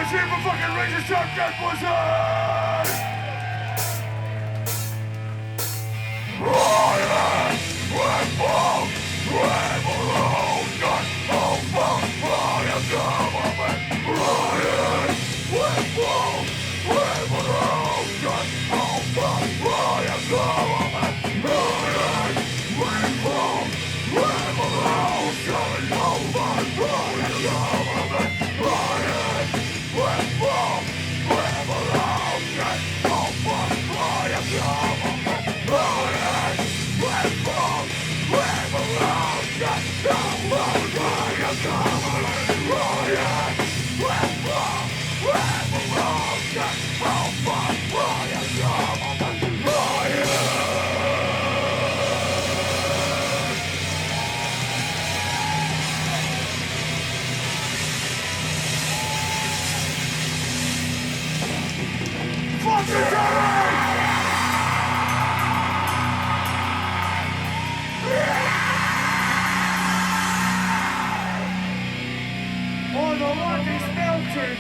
Let's hear for fucking Razor Sharp Death Blizzard! Riot! Revolt! Revolution! Over! Riot government! Riot! Revolt! Revolution! Over! Riot government! Riot! Revolt! Revolution! Over! Riot government! Riot! Revolt! Revolution! Over! Riot government! Riot! Revolt! Revolution! Over! Riot government! Riot! Revolt! Revolution! Over! Riot government! Riot! Fuck the terror! On the Lucky's Mountain!